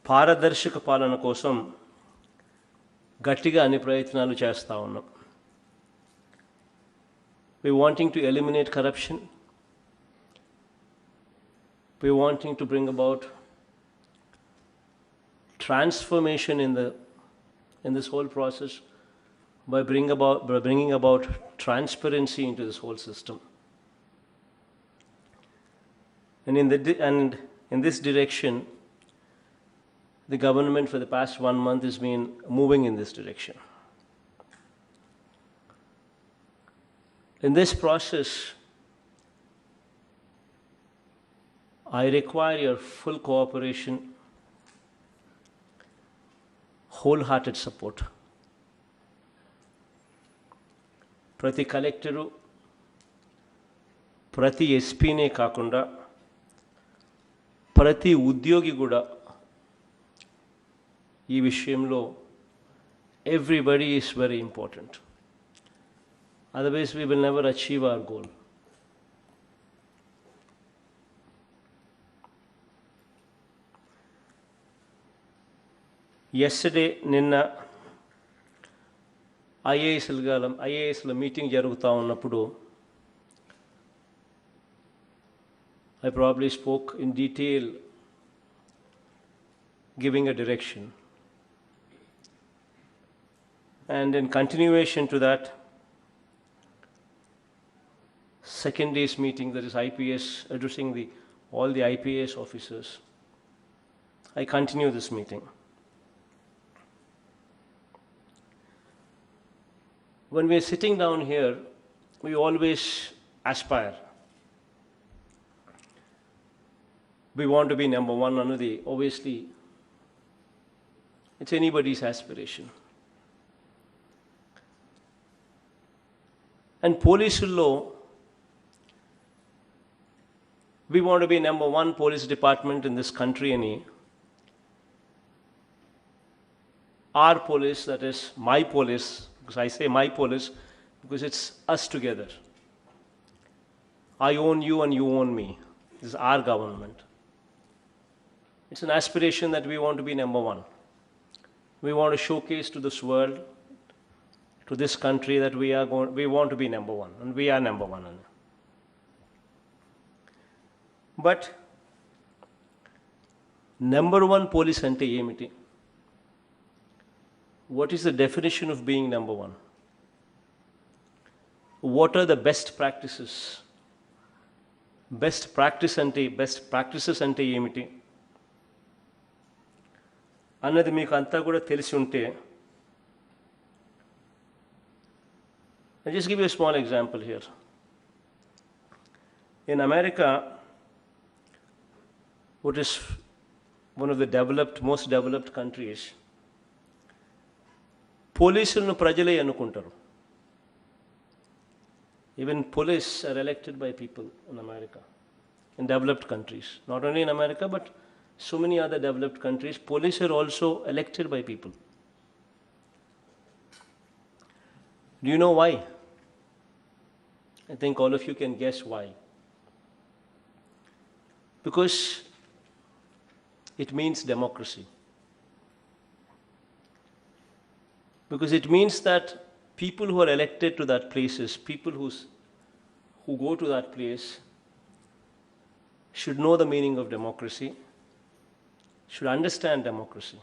పారదర్శక పాలన కోసం గట్టిగా అన్ని ప్రయత్నాలు చేస్తూ ఉన్నాం. We wanting to eliminate corruption. We wanting to bring about transformation in this whole process by bringing about transparency into this whole system. And in this direction, the government for the past 1 month has been moving in this direction. In this process, I require your full cooperation, wholehearted support. ప్రతి collector, ప్రతి ఎస్పీనే కాకుండా ప్రతి ఉద్యోగి కూడా ఈ విషయంలో everybody is very important. Otherwise, we will never achieve our goal. Yesterday, నిన్న ఐఏఎస్ల meeting జరుగుతూ ఉన్నప్పుడు I probably spoke in detail, giving a direction. And in continuation to that, second day's meeting, that is IPS, addressing all the IPS officers, I continue this meeting. When we are sitting down here, we always aspire. We want to be number one, Anudhi. Obviously, it's anybody's aspiration. And police law, we want to be number one police department in this country. Our police, that is my police, because I say my police because it's us together. I own you and you own me. This is our government. It's an aspiration that we want to be number one. We want to showcase to this world, to this country, that we want to be number one, and we are number one. But number one police ante emiti? What is the definition of being number one? What are the best practices? Best practices ante emiti? అన్నది మీకు అంతా కూడా తెలిసి ఉంటే, I'll just give you a small example here. In America, what is one of the most developed countries, పోలీసులను ప్రజలే ఎన్నుకుంటారు. Even police are elected by people in America, in developed countries. Not only in America, but so many other developed countries, police are also elected by people. Do you know why? I think all of you can guess why. Because it means democracy. Because it means that people who are elected to that places, people who go to that place, should know the meaning of democracy, should understand democracy.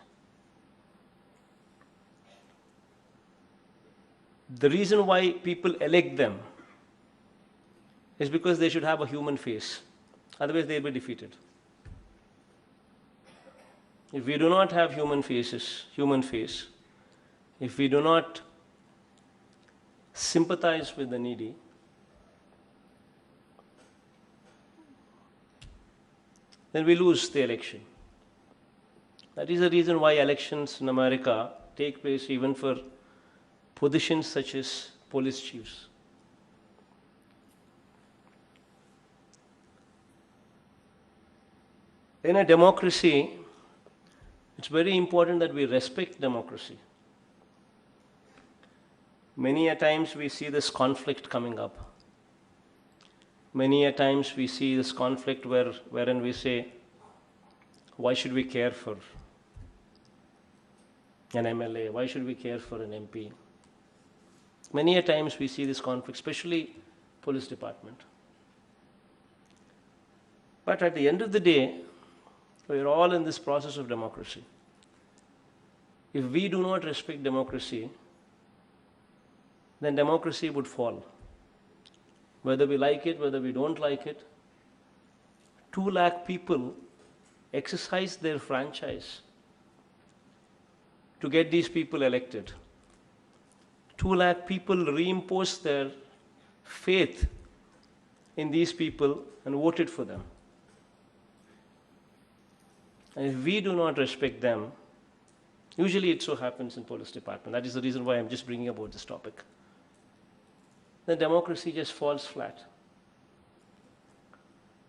The reason why people elect them is because they should have a human face. Otherwise, they will be defeated. If we do not have human face, if we do not sympathize with the needy, then we lose the election. That is the reason why elections in America take place even for positions such as police chiefs. In a democracy, it's very important that we respect democracy. Many a times we see this conflict coming up. Many a times we see this conflict wherein we say, why should we care for an MLA? Why should we care for an MP? Many a times we see this conflict, especially police department. But at the end of the day, we are all in this process of democracy. If we do not respect democracy, then democracy would fall. Whether we like it, whether we don't like it, 2 lakh people exercise their franchise to get these people elected. 2 lakh people reimpose their faith in these people and voted for them. And if we do not respect them, usually it so happens in police department. That is the reason why I'm just bringing about this topic. Then democracy just falls flat.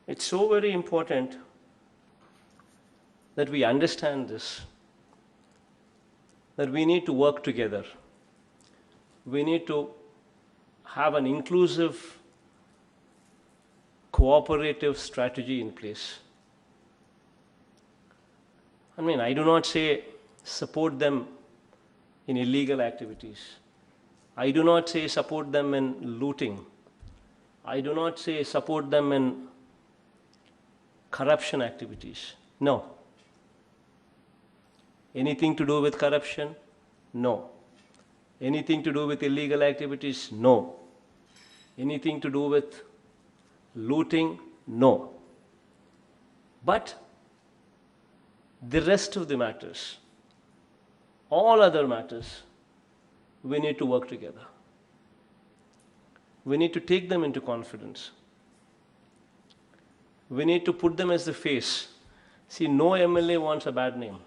It's so very important that we understand this, that we need to work together. We need to have an inclusive, cooperative strategy in place. I mean, I do not say support them in illegal activities. I do not say support them in looting. I do not say support them in corruption activities. No. Anything to do with corruption? No. Anything to do with illegal activities? No. Anything to do with looting? No. But the rest of the matters, all other matters, we need to work together. We need to take them into confidence. We need to put them as the face. See, no MLA wants a bad name.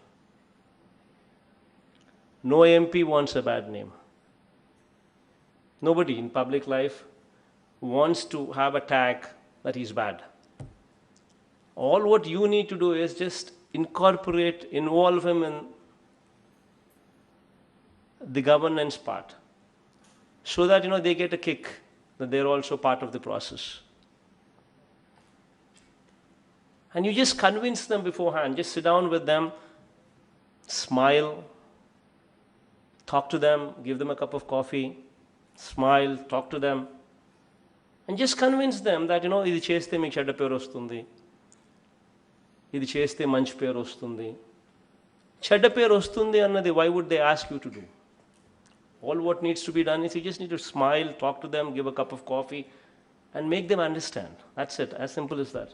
No MP wants a bad name. Nobody in public life wants to have a tag that he's bad. All what you need to do is just involve him in the governance part, so that they get a kick that they're also part of the process. And you just convince them beforehand. Just sit down with them, smile, talk to them, give them a cup of coffee, smile, talk to them, and just convince them that ఇది చేస్తే మీకు చెడ్డ పేరు వస్తుంది, ఇది చేస్తే మంచి పేరు వస్తుంది. చెడ్డ పేరు వస్తుంది అన్నది why would they ask you to do? All what needs to be done is you just need to smile, talk to them, give a cup of coffee, and make them understand. That's it, as simple as that.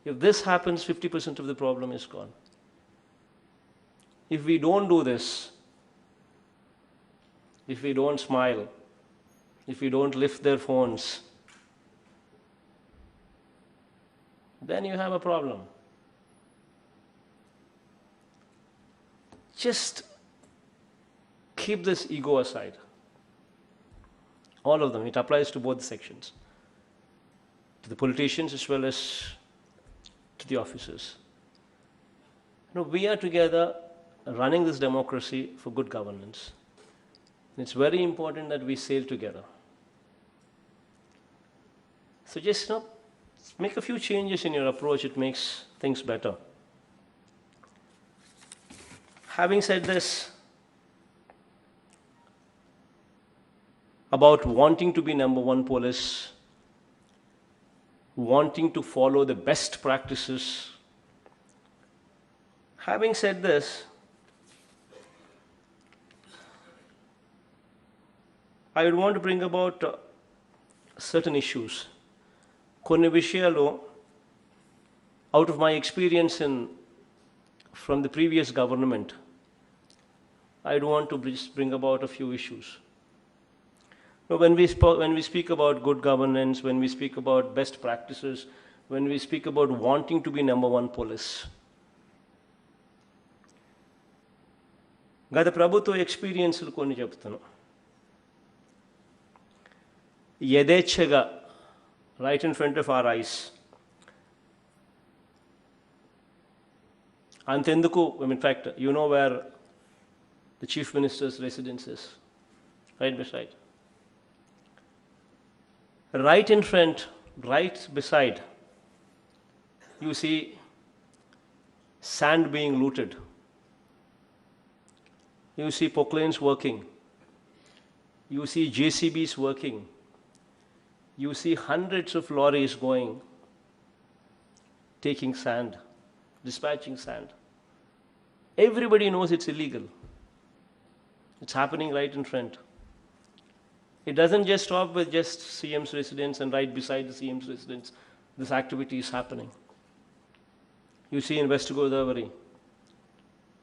If this happens, 50% of the problem is gone. If we don't do this, if we don't smile, if we don't lift their phones, then you have a problem. Just keep this ego aside. All of them. It applies to both sections, to the politicians as well as to the officers. We are together running this democracy for good governance. It's very important that we sail together. So just make a few changes in your approach. It makes things better. Having said this, about wanting to be number one police, wanting to follow the best practices, having said this, I would want to bring about certain issues. కొన్ని విషయాలు, out of my experience from the previous government, I'd want to bring about a few issues. When we speak about good governance, when we speak about best practices, when we speak about wanting to be number one police, గత ప్రభుత్వ ఎక్స్పీరియన్స్లు కొన్ని చెప్తాను. యథేచ్ఛగా, right in front of our eyes, అంతెందుకు, in fact, you know where the chief minister's residence is, right beside. Right in front, right beside, you see sand being looted. You see proclanes working. You see JCBs working. You see hundreds of lorries going, taking sand, dispatching sand. Everybody knows it's illegal. It's happening right in front. It doesn't just stop with just CM's residence and right beside the CM's residence. This activity is happening. You see in West Godavari,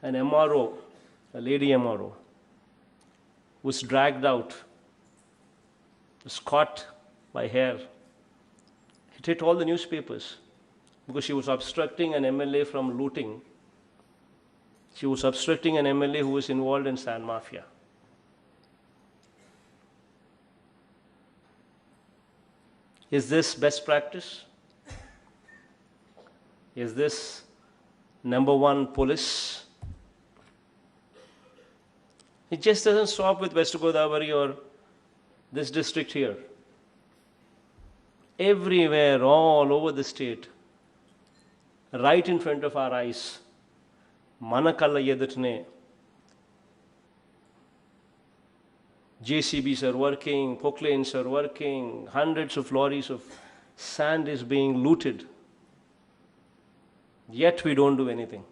an MRO, a lady MRO, was dragged out, was caught by hair. It hit all the newspapers because she was obstructing an MLA from looting. She was obstructing an MLA who was involved in sand mafia. Is this best practice? Is this number one police? It just doesn't stop with West Godavari or this district here. Everywhere, all over the state, right in front of our eyes, Manakalla Yedutne, JCBs are working, proclanes are working, hundreds of lorries of sand is being looted. Yet we don't do anything.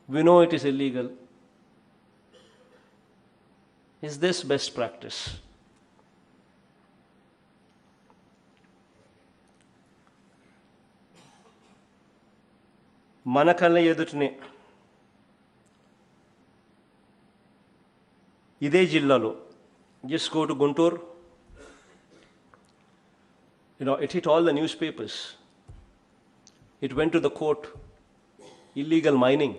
We know it is illegal. Is this best practice? Manakalla Yedutne, Ide Jillalo, just go to Guntur. It hit all the newspapers. It went to the court. Illegal mining.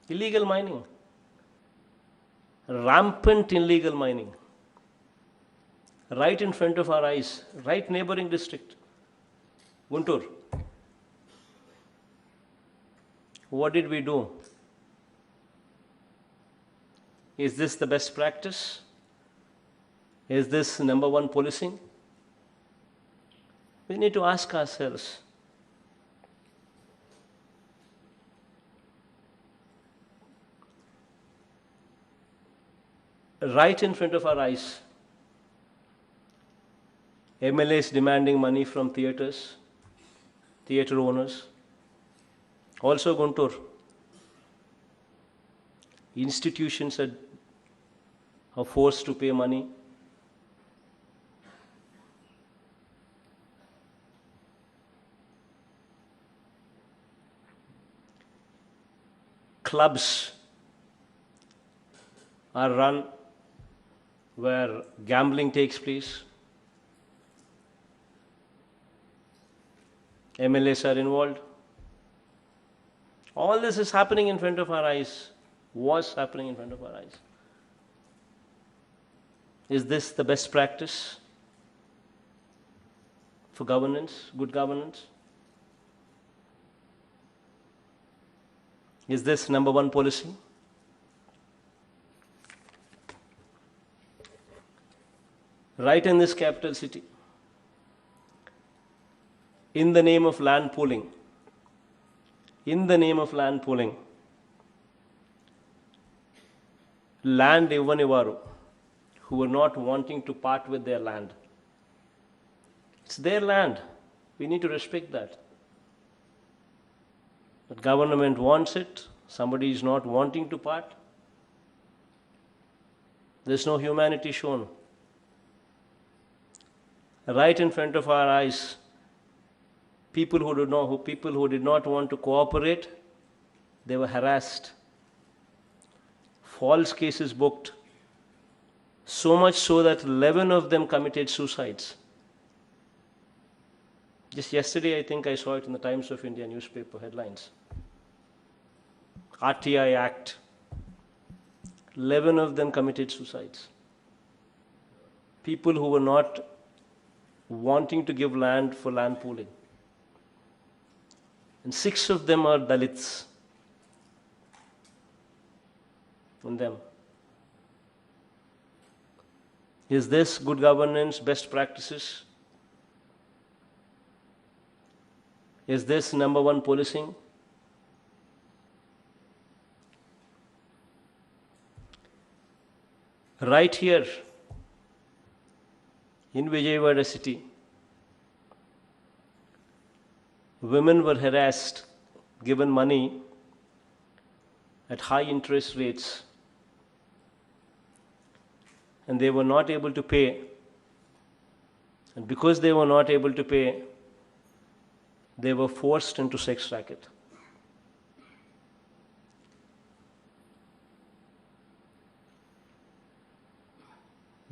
Illegal mining. Rampant illegal mining. Right in front of our eyes. Right neighboring district. Guntur. What did we do? Is this the best practice? Is this number one policing? We need to ask ourselves. Right in front of our eyes, MLAs demanding money from theatres, theatre owners. Also Guntur. Institutions are forced to pay money. Clubs are run where gambling takes place. MLAs are involved. All this is happening in front of our eyes, was happening in front of our eyes. Is this the best practice for governance, good governance? Is this number one policy? Right in this capital city, in the name of land pooling, land Ivanivaru, who were not wanting to part with their land. It's their land. We need to respect that. But government wants it. Somebody is not wanting to part. There's no humanity shown. Right in front of our eyes, people who did not want to cooperate, they were harassed. False cases booked. So much so that 11 of them committed suicides. Just yesterday, I think I saw it in the Times of India newspaper headlines. RTI Act. 11 of them committed suicides. People who were not wanting to give land for land pooling. And 6 of them are Dalits. In them. Is this good governance, best practices? Is this number one policing? Right here in Vijayawada city, women were harassed, given money at high interest rates, and they were not able to pay. And because they were not able to pay, they were forced into sex racket.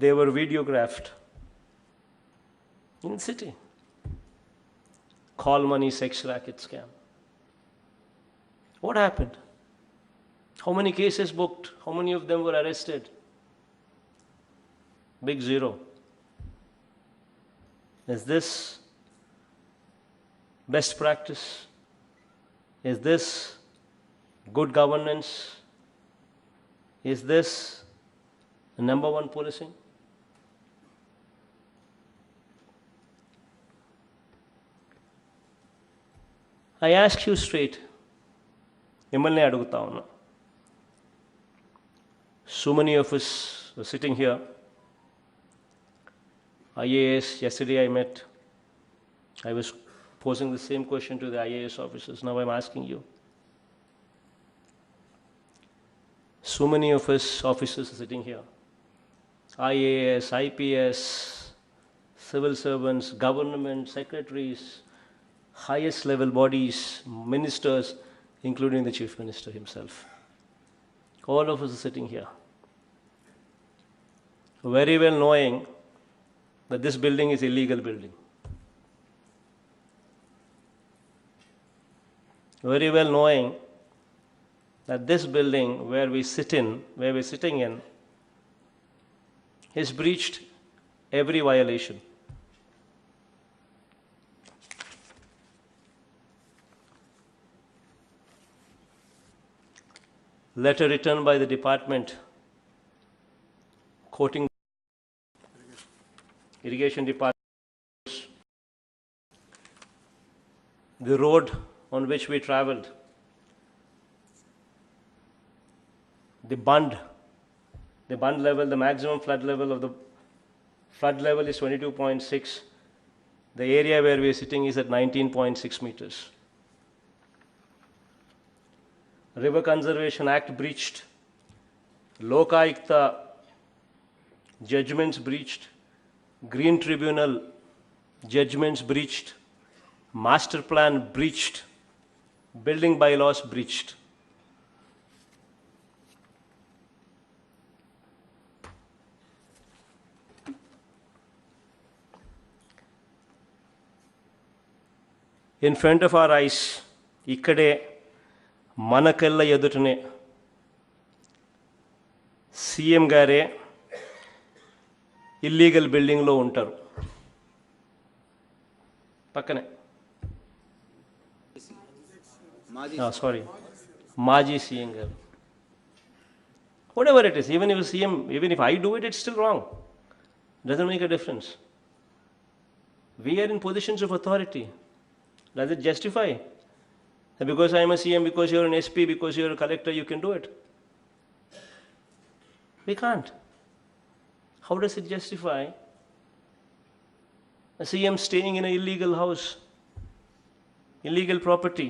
They were videographed in the city. Call money sex racket scam. What happened? How many cases booked? How many of them were arrested? Big zero. Is this best practice? Is this good governance? Is this the number one policing? I ask you straight, మిమ్మల్ని అడుగుతా ఉన్నా. So many of us were sitting here. IAS, yesterday I met. I was posing the same question to the IAS officers. Now I'm asking you. So many of us officers are sitting here. IAS, IPS, civil servants, government, secretaries, highest level bodies, ministers, including the Chief Minister himself. All of us are sitting here, very well knowing that this building is illegal building. Very well knowing that this building where we're sitting in, has breached every violation. Letter written by the department quoting irrigation department, the road on which we traveled, the bund level, the maximum flood level of the flood level is 22.6. The area where we are sitting is at 19.6 meters. River Conservation Act breached, Lokayukta judgments breached, Green Tribunal judgments breached, Master Plan breached, Building Bylaws breached. In front of our eyes, ikkade మన కళ్ళ ఎదుటనే CM గారే illegal బిల్డింగ్లో ఉంటారు. పక్కనే మాజీ CM గారు. Whatever it is, even if CM, even if I do it, it's still wrong. Doesn't make a difference. We are in positions of authority. Does it justify? Because I am a CM, because you're an SP, because you're a collector, you can do it. We can't. How does it justify a CM staying in an illegal house, illegal property,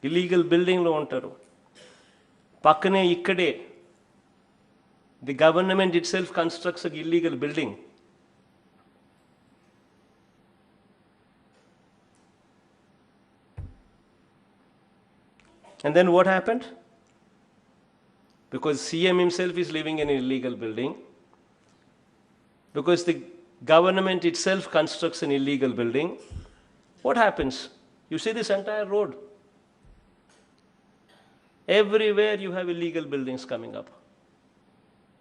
illegal building lo untaru? Pakkane ikkade the government itself constructs an illegal building. And then what happened? Because CM himself is living in an illegal building, because the government itself constructs an illegal building, what happens? You see this entire road. Everywhere you have illegal buildings coming up.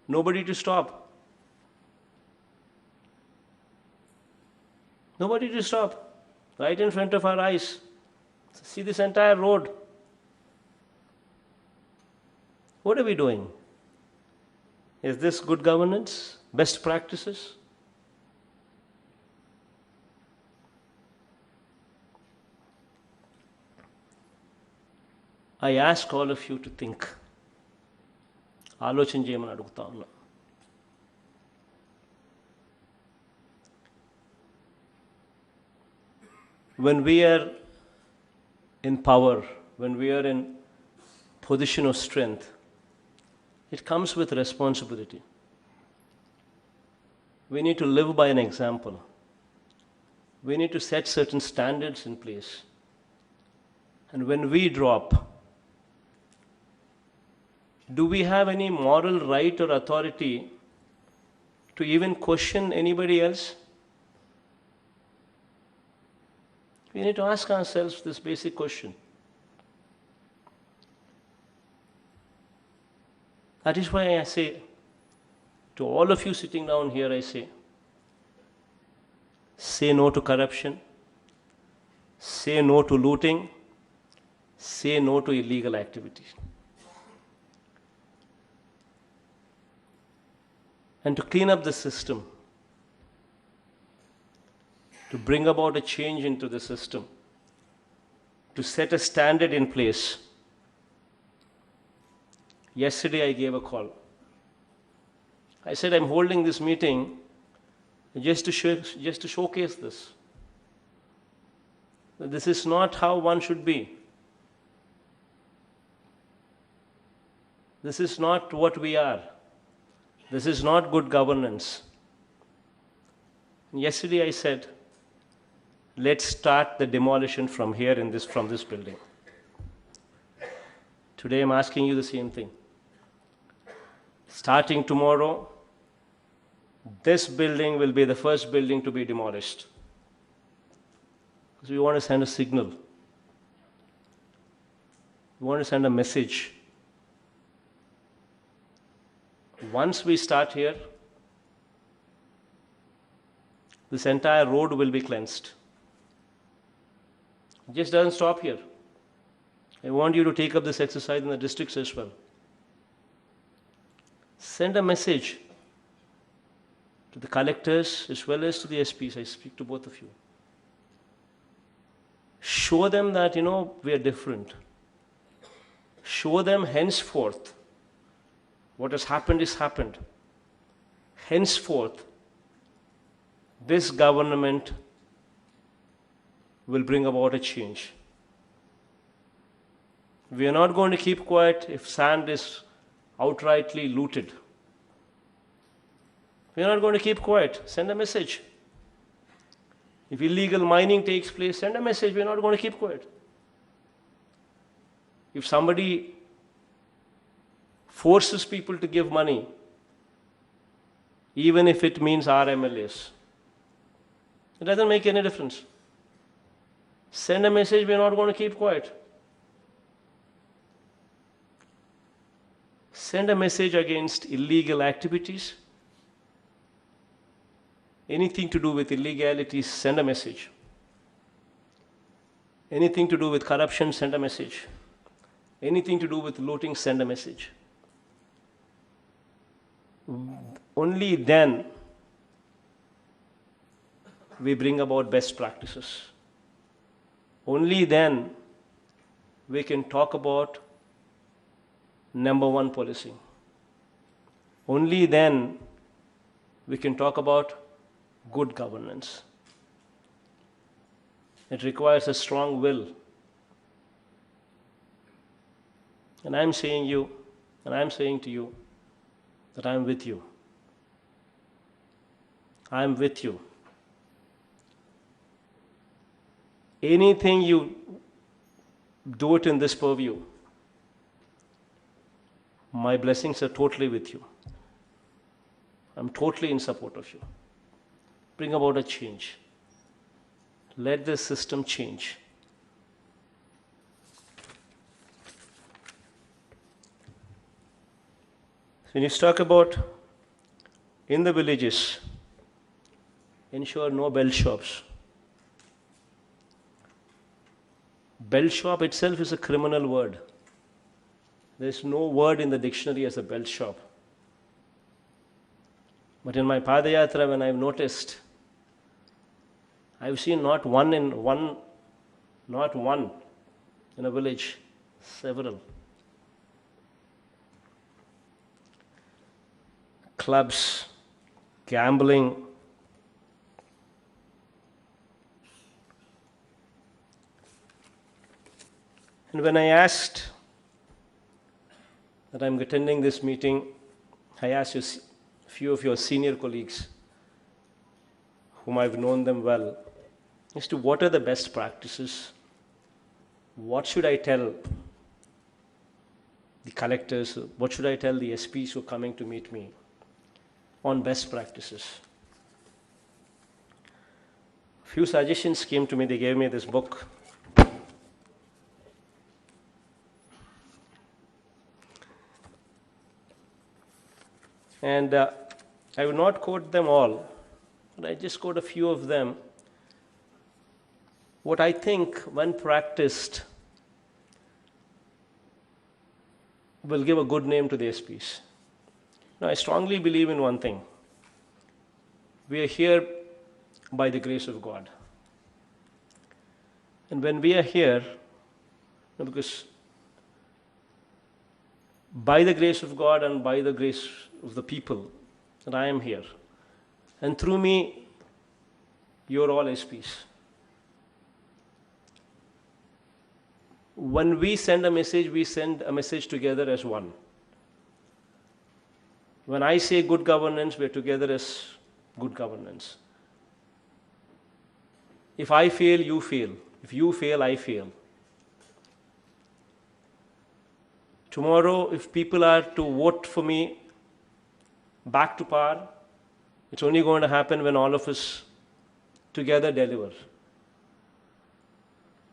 Nobody to stop. Nobody to stop. Right in front of our eyes. See this entire road. What are we doing? Is this good governance? Best practices? I ask all of you to think. ఆలోచన చేయమని అడుగుతా ఉన్నా. When we are in power, when we are in position of strength, it comes with responsibility. We need to live by an example. We need to set certain standards in place. And when we drop, do we have any moral right or authority to even question anybody else? We need to ask ourselves this basic question. That is why I say, to all of you sitting down here, I say no to corruption, say no to looting, say no to illegal activities. And to clean up the system, to bring about a change into the system, to set a standard in place. Yesterday I gave a call. I said, I'm holding this meeting just to showcase this. This is not how one should be. This is not what we are. This is not good governance. And yesterday I said, let's start the demolition from here from this building. Today I'm asking you the same thing. Starting tomorrow, this building will be the first building to be demolished. Because we want to send a signal. We want to send a message. Once we start here, this entire road will be cleansed. It just doesn't stop here. I want you to take up this exercise in the districts as well. Send a message to the collectors as well as to the SPs. I speak to both of you. Show them that, we are different. Show them henceforth what has happened is happened. Henceforth, this government will bring about a change. We are not going to keep quiet if sand is outrightly looted. We are not going to keep quiet. Send a message. If illegal mining takes place, send a message. We are not going to keep quiet. If somebody forces people to give money, even if it means our MLAs, it doesn't make any difference. Send a message. We are not going to keep quiet. Send a message against illegal activities. Anything to do with illegalities, send a message. Anything to do with corruption, send a message. Anything to do with looting, send a message. Only then we bring about best practices. Only then we can talk about number one policing. Only then we can talk about good governance. It requires a strong will. And I'm saying to you that I'm with you. I'm with you. Anything you do it in this purview, my blessings are totally with you. I'm totally in support of you. Bring about a change. Let the system change. When you talk about in the villages, ensure no bell shops. Bell shop itself is a criminal word. There is no word in the dictionary as a bell shop. But in my Padayatra, when I've noticed, I've seen not one in a village, several. Clubs, gambling, And when I asked that I'm attending this meeting, I asked a few of your senior colleagues, whom I've known them well, as to what are the best practices, what should I tell the collectors, what should I tell the SPs who are coming to meet me on best practices. Few suggestions came to me. They gave me this book. And I will not quote them all, but I just quote a few of them. What I think, when practiced, will give a good name to the SPs. Now, I strongly believe in one thing. We are here by the grace of God. And when we are here, because by the grace of God and by the grace of the people, that I am here. And through me, you're all SPs. When we send a message, we send a message together as one. When I say good governance, we're together as good governance. If I fail, you fail. If you fail, I fail. Tomorrow, if people are to vote for me back to power, it's only going to happen when all of us together deliver.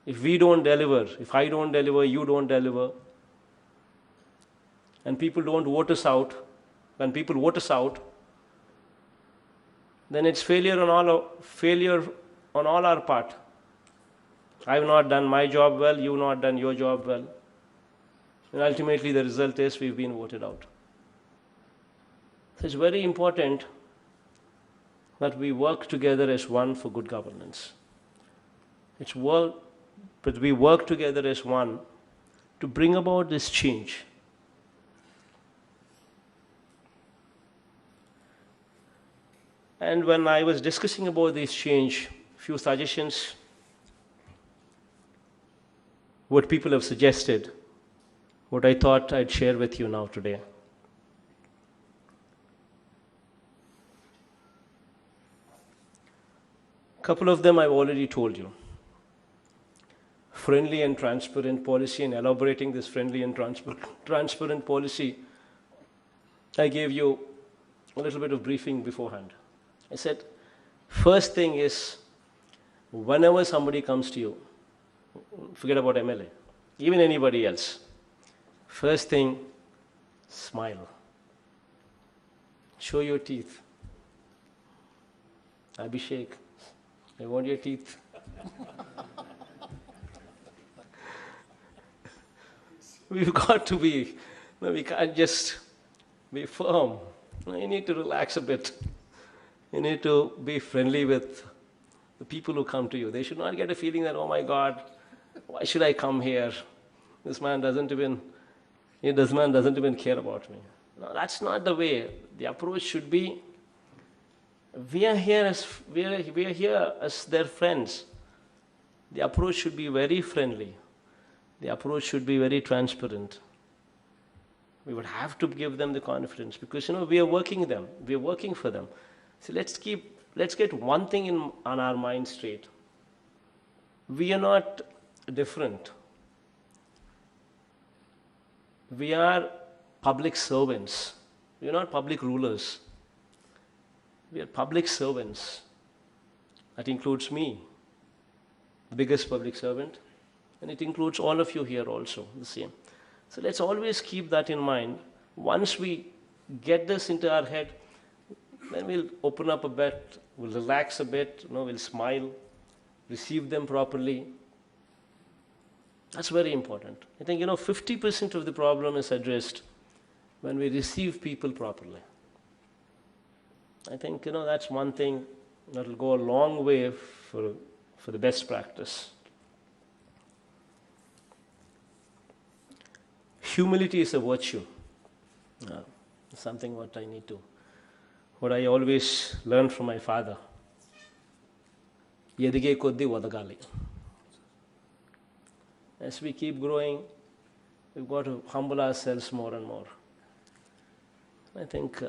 If we don't deliver, if I don't deliver, you don't deliver, and people don't vote us out, when people vote us out, then it's failure on all our part. I've not done my job well, you've not done your job well. And ultimately the result is we've been voted out. So it's very important that we work together as one for good governance. But we work together as one to bring about this change. And when I was discussing about this change, few suggestions, what people have suggested, what I thought I'd share with you now today. A couple of them I've already told you. Friendly and transparent policy, and elaborating this friendly and transparent policy, I gave you a little bit of briefing beforehand. I said, first thing is, whenever somebody comes to you, forget about MLA, even anybody else, first thing, smile. Show your teeth. Abhishek, I want your teeth. We've got to be, we can't just be firm. You need to relax a bit. You need to be friendly with the people who come to you. They should not get a feeling that, oh my God, why should I come here? This man doesn't even care about me. No, that's not the way. The approach should be, we are here as their friends. The approach should be very friendly. The approach should be very transparent. We would have to give them the confidence because we are working them. We are working for them. So let's get one thing on our mind straight. We are not different. We are public servants. We are not public rulers. We are public servants. That includes me, the biggest public servant, and it includes all of you here also, the same. So let's always keep that in mind. Once we get this into our head, then we'll open up a bit, we'll relax a bit, we'll smile, receive them properly. That's very important. I think 50% of the problem is addressed when we receive people properly. I think that's one thing that will go a long way for the best practice. Humility is a virtue. Something what I always learned from my father. Edige koddi odagali. As we keep growing, we've got to humble ourselves more and more. I think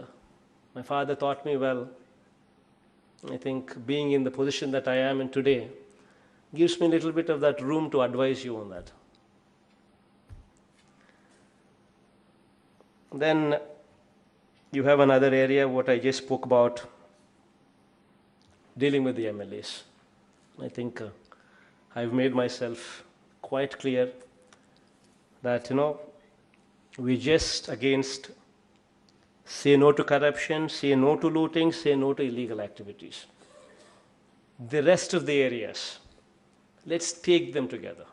my father taught me well. I think being in the position that I am in today gives me a little bit of that room to advise you on that. Then you have another area, what I just spoke about, dealing with the MLAs. I think I've made myself quite clear that, we just against say no to corruption, say no to looting, say no to illegal activities. The rest of the areas, let's take them together.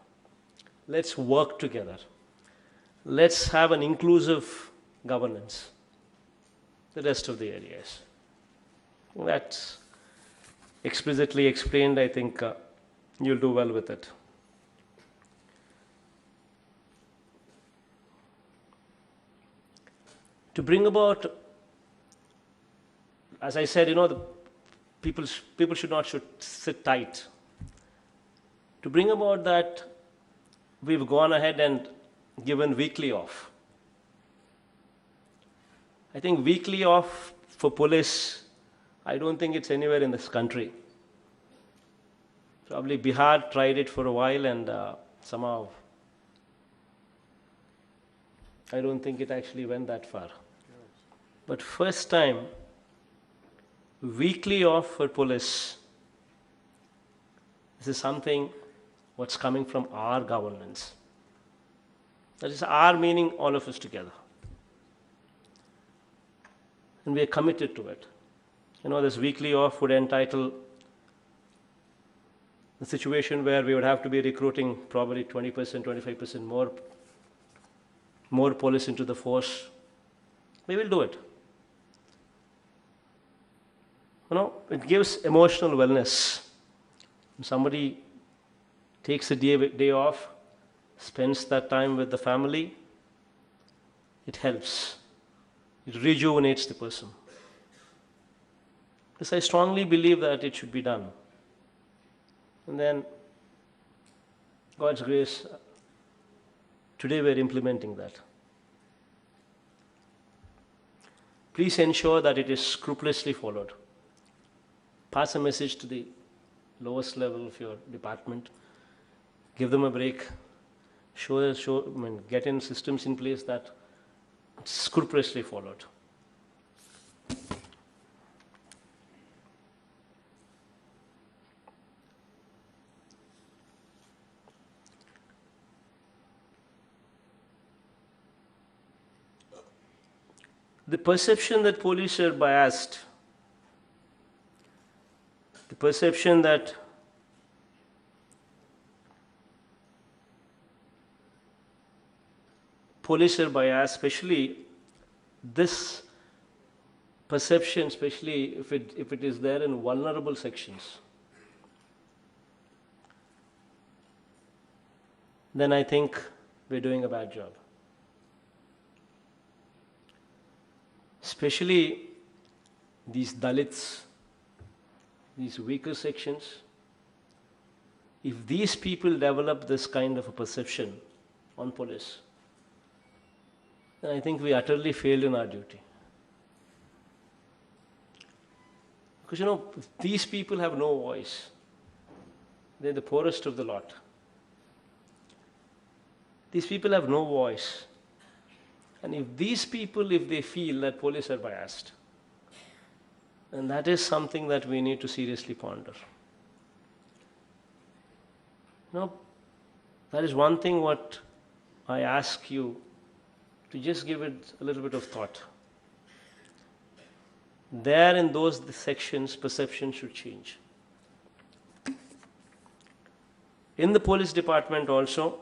Let's work together. Let's have an inclusive governance. The rest of the areas. That's explicitly explained. I think you'll do well with it. To bring about, as I said, the people should sit tight. To bring about that, we've gone ahead and given weekly off. I think weekly off for police, I don't think it's anywhere in this country. Probably Bihar tried it for a while and somehow I don't think it actually went that far. But first time, weekly off for police, this is something what's coming from our governance. That is our meaning, all of us together. And we are committed to it. This weekly off would entitle the situation where we would have to be recruiting probably 20%, 25% more police into the force. We will do it. It gives emotional wellness. When somebody takes a day off, spends that time with the family, it helps. It rejuvenates the person. Because I strongly believe that it should be done. And then, God's grace, today we're implementing that. Please ensure that it is scrupulously followed. Pass a message to the lowest level of your department. Give them a break. Get in systems in place that it's scrupulously followed. The perception that police are biased, the perception that police are biased, especially this perception, especially if it is there in vulnerable sections, then I think we're doing a bad job. Especially these Dalits, these weaker sections, if these people develop this kind of a perception on police, then I think we utterly failed in our duty. Because these people have no voice. They're the poorest of the lot. These people have no voice. And if these people, if they feel that police are biased, then that is something that we need to seriously ponder. That is one thing what I ask you to just give it a little bit of thought. There in those sections, perception should change. In the police department also,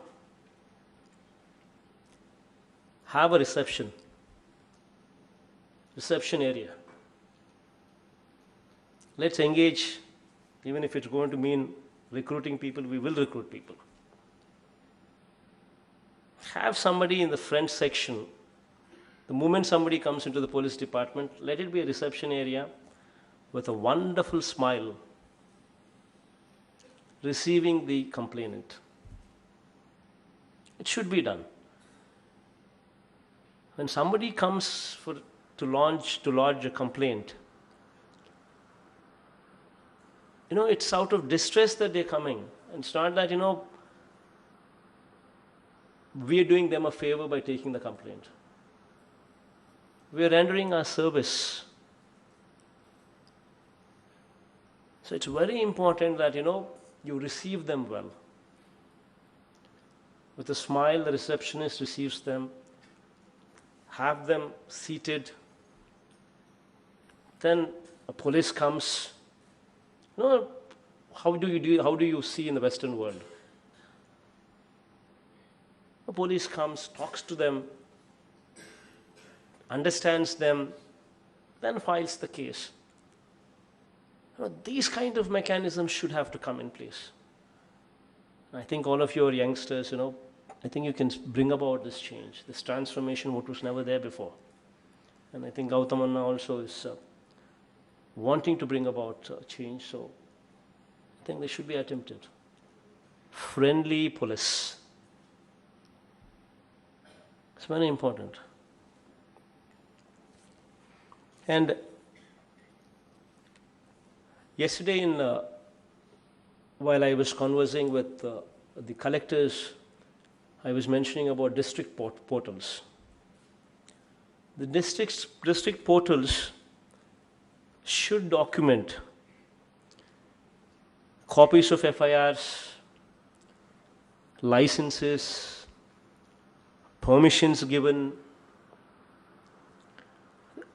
have a reception area. Let's engage, even if it's going to mean recruiting people, we will recruit people. Have somebody in the front section. The moment somebody comes into the police department, let it be a reception area with a wonderful smile, receiving the complainant. It should be done. When somebody comes to lodge a complaint, it's out of distress that they're coming. And it's not that, we are doing them a favor by taking the complaint. We are rendering our service. So it's very important that, you receive them well. With a smile, the receptionist receives them, have them seated. Then a police comes. How do you see in the Western world? A police comes, talks to them, understands them, then files the case. These kind of mechanisms should have to come in place. I think all of your youngsters, I think you can bring about this change, this transformation, what was never there before. And I think Gautamanna also is wanting to bring about change, so I think they should be attempted. Friendly police. It's very important. And yesterday, while I was conversing with the collectors, I was mentioning about district portals. The district portals should document copies of FIRs, licenses, permissions given.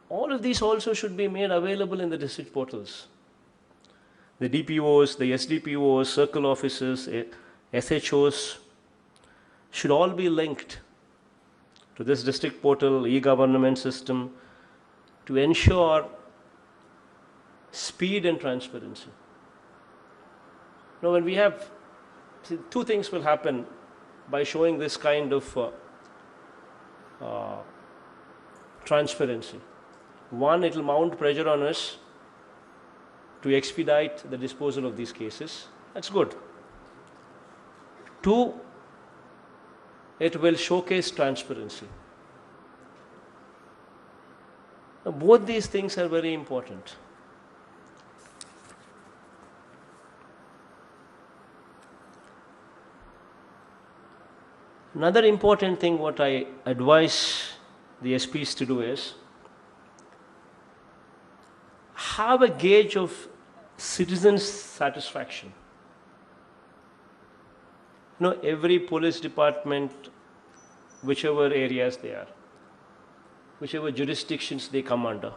All of these also should be made available in the district portals. The DPOs, the SDPOs, circle officers, SHOs should all be linked to this district portal, e-government system, to ensure speed and transparency. When we have, two things will happen by showing this kind of transparency. One, it will mount pressure on us to expedite the disposal of these cases. That's good. Two, it will showcase transparency. Now, both these things are very important. Another important thing what I advise the SPs to do is have a gauge of citizens' satisfaction. Every police department, whichever areas they are, whichever jurisdictions they come under,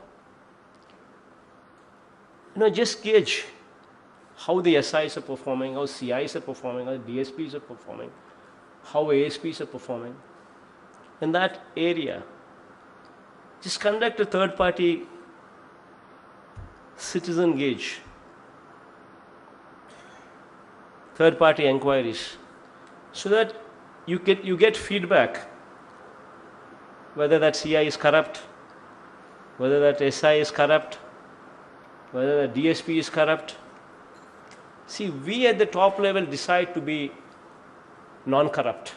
just gauge how the SIs are performing, how CIs are performing, how DSPs are performing, how ASPs are performing. In that area, just conduct a third-party citizen gauge, third-party inquiries, so that you get feedback, whether that CI is corrupt, whether that SI is corrupt, whether that DSP is corrupt. See, we at the top level decide to be non-corrupt.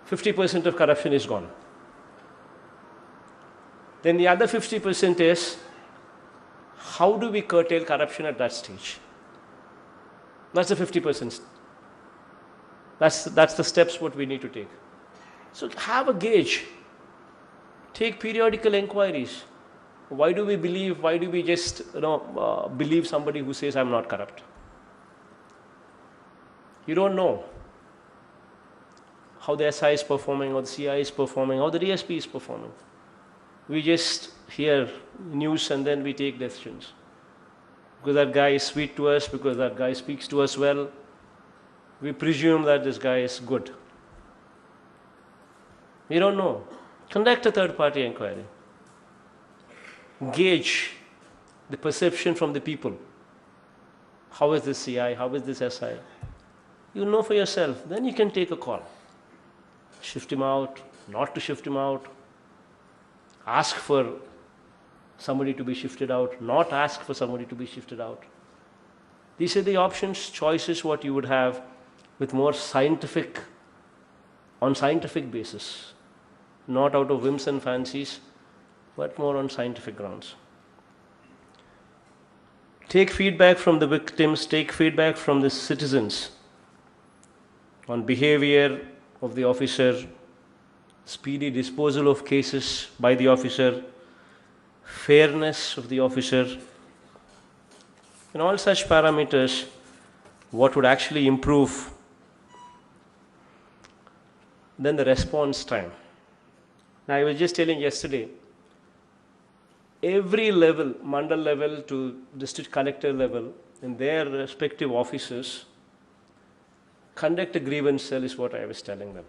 50% of corruption is gone. Then the other 50% is, how do we curtail corruption at that stage? That's the 50%. That's the steps what we need to take. So have a gauge. Take periodical inquiries. Why do we just believe somebody who says I'm not corrupt? You don't know how the SI is performing, or the CI is performing, or the DSP is performing. We just hear news and then we take decisions. Because that guy is sweet to us, because that guy speaks to us well, we presume that this guy is good. We don't know. Conduct a third-party inquiry. Gauge the perception from the people. How is this CI? How is this SI? You know for yourself. Then you can take a call. Shift him out, not to shift him out. Ask for somebody to be shifted out, not ask for somebody to be shifted out. These are the options, choices what you would have with more on scientific basis, not out of whims and fancies, but more on scientific grounds. Take feedback from the victims, take feedback from the citizens on behavior of the officer, speedy disposal of cases by the officer, fairness of the officer. In all such parameters, what would actually improve? Then the response time. Now, I was just telling yesterday, every level, mandal level to district collector level, in their respective offices, conduct a grievance cell is what I was telling them.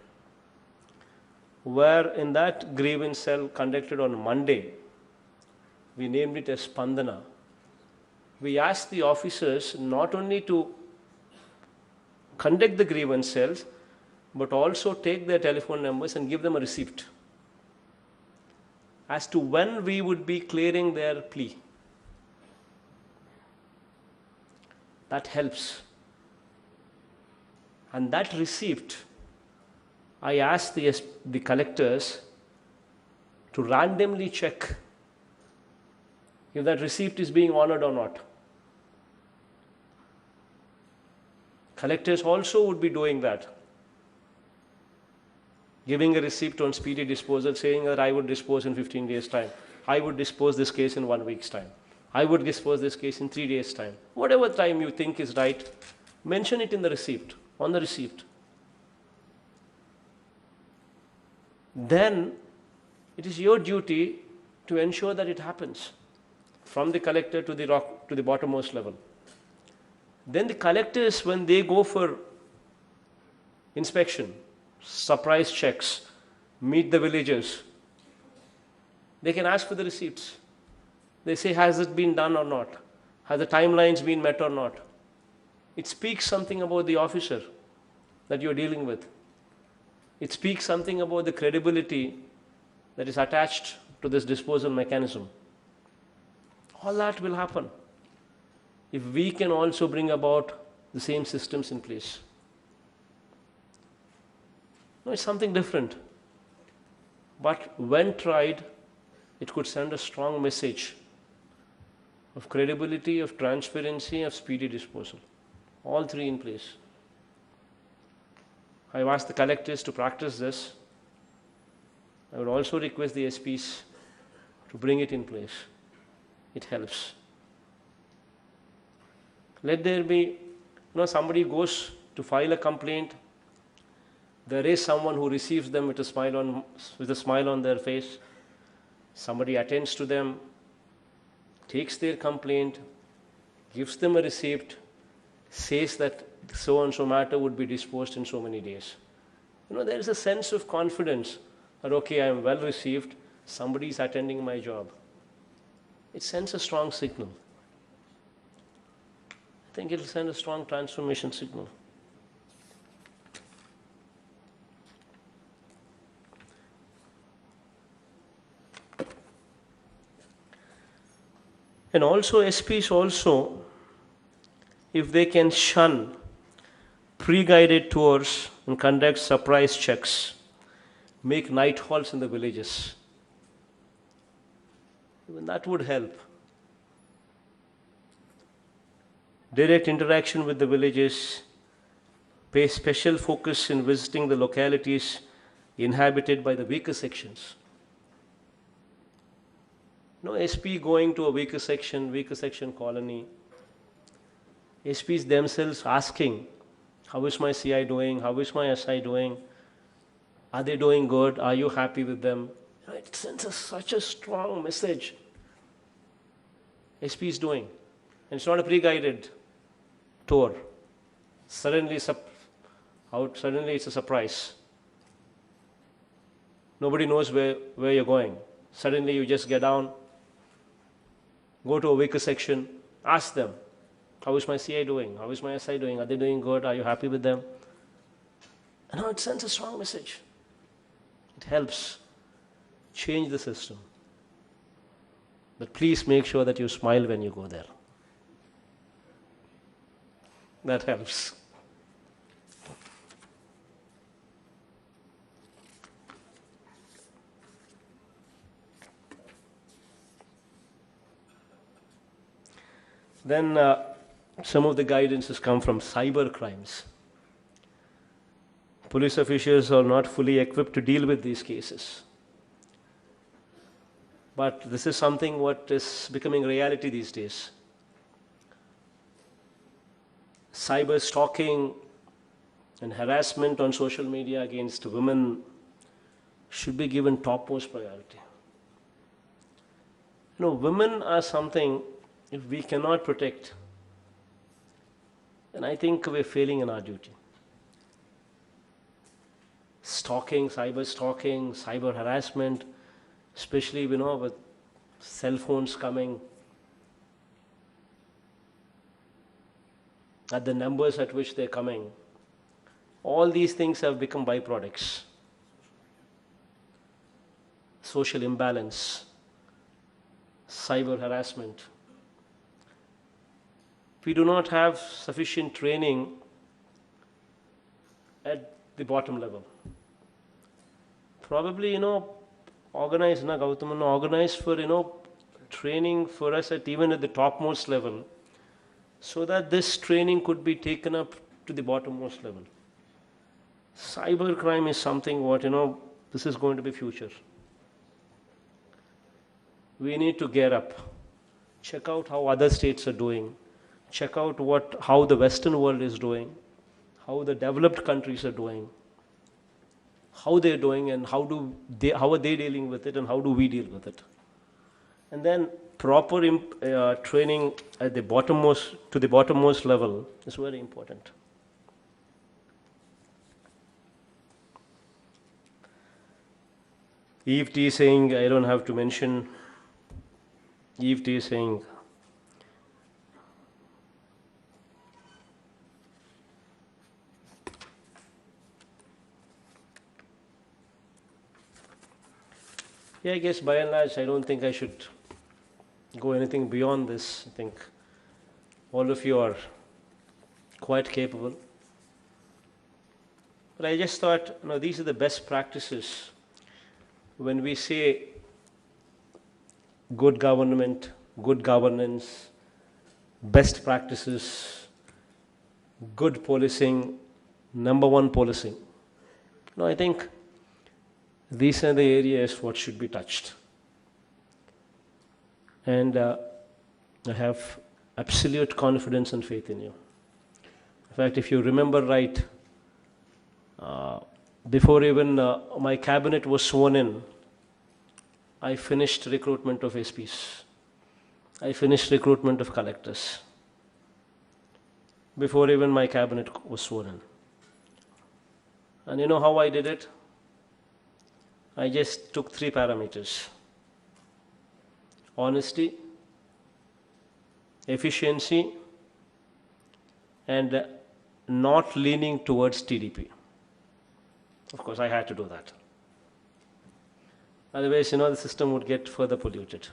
Where in that grievance cell conducted on Monday, we named it as Spandana. We asked the officers not only to conduct the grievance cells, but also take their telephone numbers and give them a receipt as to when we would be clearing their plea. That helps. And that receipt, I asked the collectors to randomly check if that receipt is being honored or not. Collectors also would be doing that, giving a receipt on speedy disposal, saying that I would dispose in 15 days' time. I would dispose this case in 1 week's time. I would dispose this case in 3 days' time. Whatever time you think is right, mention it in the receipt, on the receipt. Then it is your duty to ensure that it happens from the collector to the bottommost level. Then the collectors, when they go for inspection, surprise checks, meet the villagers, they can ask for the receipts. They say, has it been done or not? Has the timelines been met or not? It speaks something about the officer that you're dealing with. It speaks something about the credibility that is attached to this disposal mechanism. All that will happen if we can also bring about the same systems in place. No, it's something different. But when tried, it could send a strong message of credibility, of transparency, of speedy disposal. All three in place. I've asked the collectors to practice this. I would also request the SPs to bring it in place. It helps. Let there be, somebody goes to file a complaint. There is someone who receives them with a smile on their face. Somebody attends to them, takes their complaint, gives them a receipt, says that so and so matter would be disposed in so many days. There is a sense of confidence that, okay, I am well received, somebody is attending my job. It sends a strong signal. I think it will send a strong transformation signal. And also SPs also, if they can shun pre-guided tours and conduct surprise checks, make night halts in the villages, even that would help. Direct interaction with the villages, pay special focus in visiting the localities inhabited by the weaker sections. SP going to a weaker section colony, SPs themselves asking, how is my CI doing? How is my SI doing? Are they doing good? Are you happy with them? It sends such a strong message. SP is doing. And it's not a pre-guided tour. Suddenly it's a surprise. Nobody knows where you're going. Suddenly you just get down, go to a weaker section, ask them, how is my CI doing? How is my SI doing? Are they doing good? Are you happy with them? And it sends a strong message. It helps change the system. But please make sure that you smile when you go there. That helps. Then some of the guidance has come from cyber crimes. Police officials are not fully equipped to deal with these cases. But this is something what is becoming reality these days. Cyber stalking and harassment on social media against women should be given topmost priority. Women are something, if we cannot protect, then I think we're failing in our duty. Stalking, cyber harassment, especially, with cell phones coming, at the numbers at which they're coming, all these things have become byproducts. Social imbalance, cyber harassment. We do not have sufficient training at the bottom level. Probably, organize for, training for us even at the topmost level, so that this training could be taken up to the bottommost level. Cyber crime is something what, this is going to be future. We need to gear up, check out how other states are doing, check out how the Western world is doing, how the developed countries are doing, how they're doing, and how are they dealing with it, and how do we deal with it. And then proper training at the bottommost level is very important. Eve T saying, I don't have to mention. Eve T saying, yeah, I guess by and large, I don't think I should go anything beyond this. I think all of you are quite capable. But I just thought, these are the best practices when we say good government, good governance, best practices, good policing, number one policing. I think these are the areas what should be touched. And I have absolute confidence and faith in you. In fact, if you remember right, before even my cabinet was sworn in, I finished recruitment of SPs. I finished recruitment of collectors. Before even my cabinet was sworn in. And you know how I did it? I just took 3 parameters: honesty, efficiency, and not leaning towards TDP. Of course, I had to do that. Otherwise, the system would get further polluted.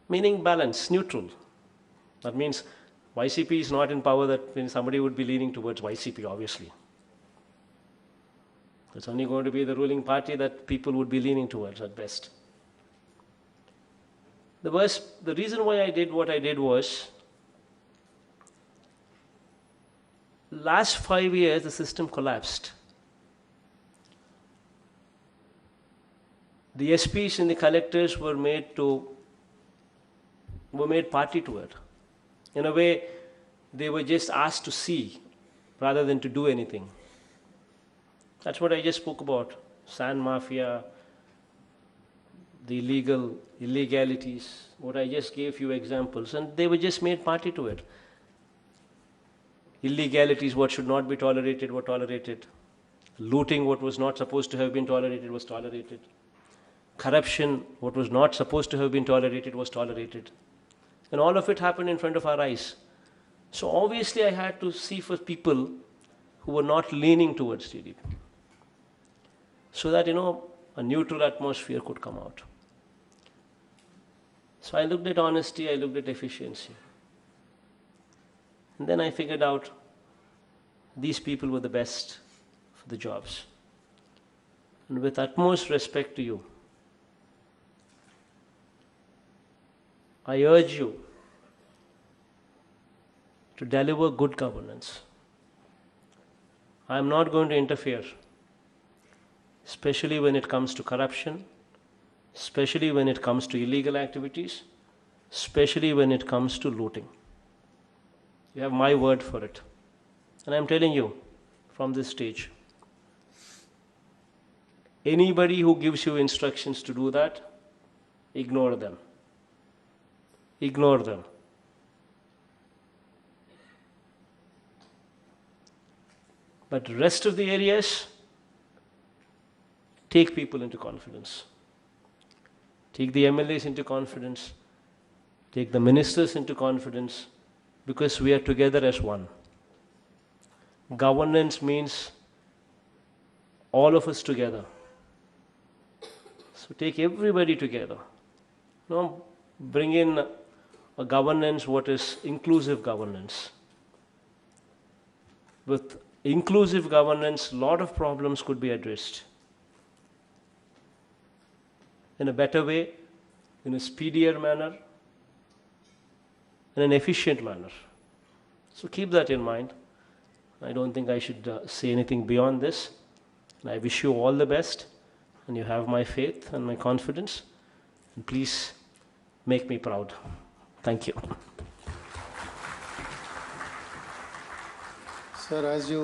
Meaning balance, neutral. That means YCP is not in power, that means somebody would be leaning towards YCP, obviously. It's only going to be the ruling party that people would be leaning towards at best. The reason why I did what I did was, last 5 years the system collapsed. The SPs and the collectors were made party to it. In a way, they were just asked to see rather than to do anything. That's what I just spoke about. Sand mafia, the illegalities. What I just gave few examples, and they were just made party to it. Illegalities, what should not be tolerated, were tolerated. Looting, what was not supposed to have been tolerated, was tolerated. Corruption, what was not supposed to have been tolerated, was tolerated. And all of it happened in front of our eyes. So obviously I had to see for people who were not leaning towards TDP, so that a neutral atmosphere could come out. So I looked at honesty, I looked at efficiency. And then I figured out these people were the best for the jobs. And with utmost respect to you, I urge you to deliver good governance. I am not going to interfere, especially when it comes to corruption, especially when it comes to illegal activities, especially when it comes to looting. You have my word for it. And I am telling you from this stage, anybody who gives you instructions to do that, ignore them. Ignore them. But rest of the areas, take people into confidence. Take the MLAs into confidence. Take the ministers into confidence, because we are together as one. Governance means all of us together. So take everybody together. Now bring in a governance what is inclusive governance. With inclusive governance, a lot of problems could be addressed in a better way, in a speedier manner, in an efficient manner. So keep that in mind. I don't think I should say anything beyond this. And I wish you all the best, and you have my faith and my confidence. And please make me proud. Thank you. Sir, as you